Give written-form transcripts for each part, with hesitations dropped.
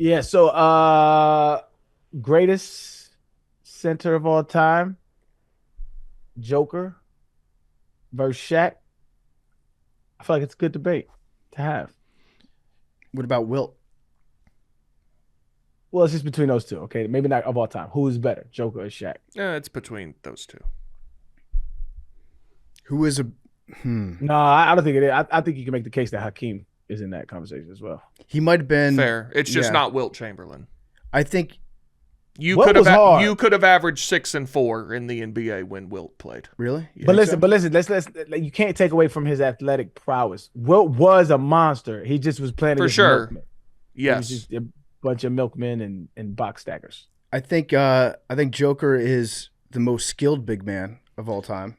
Yeah, so greatest center of all time, Joker versus Shaq. I feel like it's a good debate to have. What about Wilt? Well, it's just between those two, okay? Maybe not of all time. Who is better, Joker or Shaq? It's between those two. Who is a No, I don't think it is. I think you can make the case that Hakeem is in that conversation as well. He might have been Fair. It's just yeah. not Wilt Chamberlain. I think What was hard? You could have averaged 6 and 4 in the NBA when Wilt played. really. But listen, let's like, you can't take away from his athletic prowess. Wilt was a monster. He just was playing For against sure. milkmen. He Yes. was just a bunch of milkmen and box stackers. I think Joker is the most skilled big man of all time.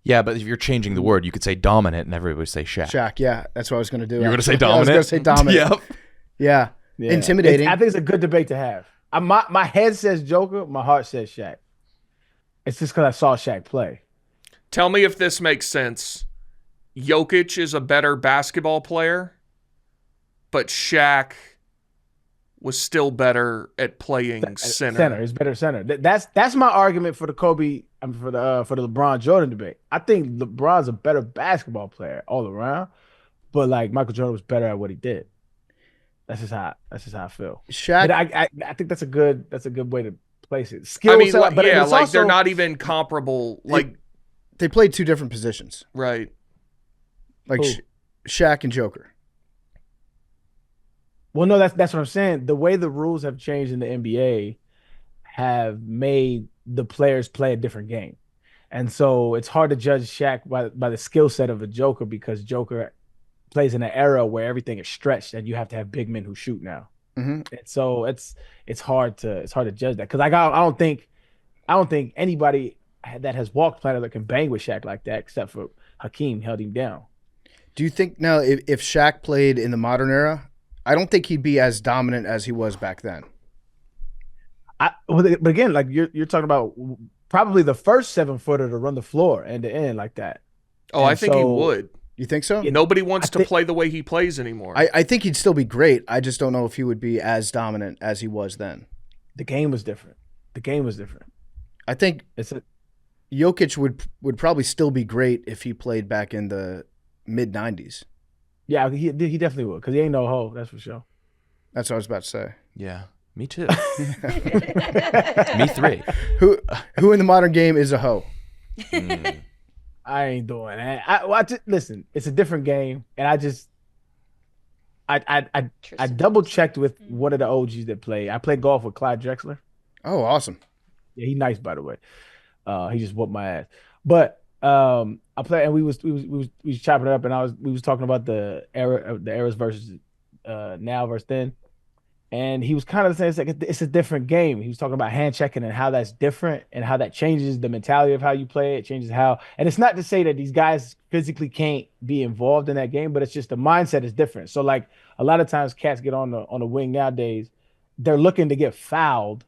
Yeah, but if you're changing the word, you could say dominant and everybody would say Shaq. Shaq, yeah, that's what I was going to do. You're going to say actually. dominant? I was going to say dominant. Yep. Yeah. Yeah. Intimidating. I think it's a good debate to have. My head says Joker, my heart says Shaq. It's just because I saw Shaq play. Tell me if this makes sense. Jokic is a better basketball player, but Shaq was still better at playing center. Center, he's better center. That's my argument for the Kobe. For the LeBron Jordan debate. I think LeBron's a better basketball player all around, but like Michael Jordan was better at what he did. That's just how I feel. Shaq. But I think that's a good way to place it. Skill I mean, set, but yeah, it's like also, they're not even comparable. Like, They played two different positions, right. like Who? Shaq and Joker. Well, no, that's what I'm saying. The way the rules have changed in the NBA have made the players play a different game. And so it's hard to judge Shaq by the skill set of a Joker because Joker plays in an era where everything is stretched and you have to have big men who shoot now. Mm-hmm. And so it's hard to judge that because I don't think anybody that has walked planet that can bang with Shaq like that except for Hakeem held him down. Do you think now if Shaq played in the modern era, I don't think he'd be as dominant as he was back then. But again, like you're talking about probably the first 7-footer to run the floor end to end like that. Oh, And I think he so- would. You think so? Nobody wants to play the way he plays anymore. I think he'd still be great. I just don't know if he would be as dominant as he was then. The game was different. I think It's a Jokic would probably still be great if he played back in the mid 90s. Yeah, he definitely would because he ain't no hoe. That's for sure. That's what I was about to say. Yeah, me too. Me three. Who in the modern game is a hoe? I ain't doing that. Listen, it's a different game, and I double checked with one of the OGs that play. I played golf with Clyde Drexler. Oh, awesome. Yeah, he's nice by the way. He just whooped my ass. But I played, and we was chopping it up, and we was talking about the eras versus now versus then. And he was kind of saying it's a different game. He was talking about hand checking and how that's different and how that changes the mentality of how you play. It changes how, and it's not to say that these guys physically can't be involved in that game, but it's just the mindset is different. So like a lot of times cats get on the wing nowadays, they're looking to get fouled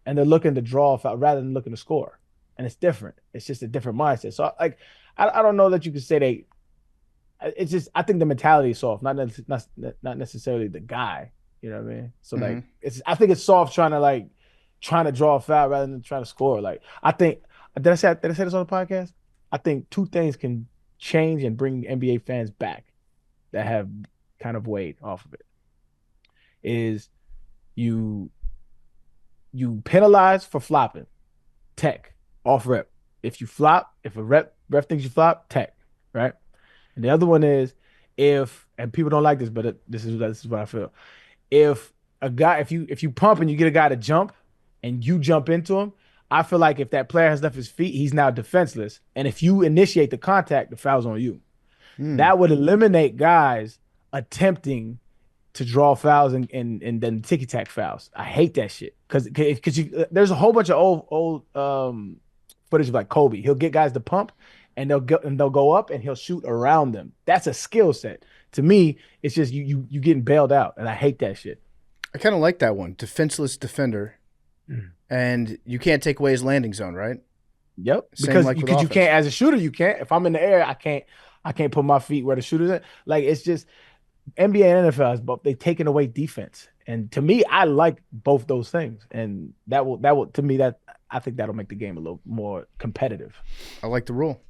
and they're looking to draw a foul rather than looking to score. And it's different. It's just a different mindset. So like, I don't know that you could say it's just, I think the mentality is soft, not necessarily the guy. You know what I mean? So like I think it's soft trying to draw a foul rather than trying to score. Like I think did I say this on the podcast? I think two things can change and bring NBA fans back that have kind of weighed off of it. Is you penalize for flopping, tech, off rep. If you flop, if a ref thinks you flop, tech, right? And the other one is and people don't like this, but this is what I feel. If you pump and you get a guy to jump and you jump into him, I feel like if that player has left his feet, he's now defenseless. And if you initiate the contact, the foul's on you. That would eliminate guys attempting to draw fouls and then ticky-tack fouls. I hate that shit. Because there's a whole bunch of old footage of like Kobe. He'll get guys to pump and they'll go up and he'll shoot around them. That's a skill set. To me, it's just you getting bailed out, and I hate that shit. I kind of like that one. Defenseless defender, and you can't take away his landing zone, right? Yep. Same Because like with you offense. can't, as a shooter, you can't. If I'm in the air, I can't put my feet where the shooter's at. Like it's just NBA and NFL is both they taking away defense. And to me, I like both those things, and that will to me that I think that'll make the game a little more competitive. I like the rule.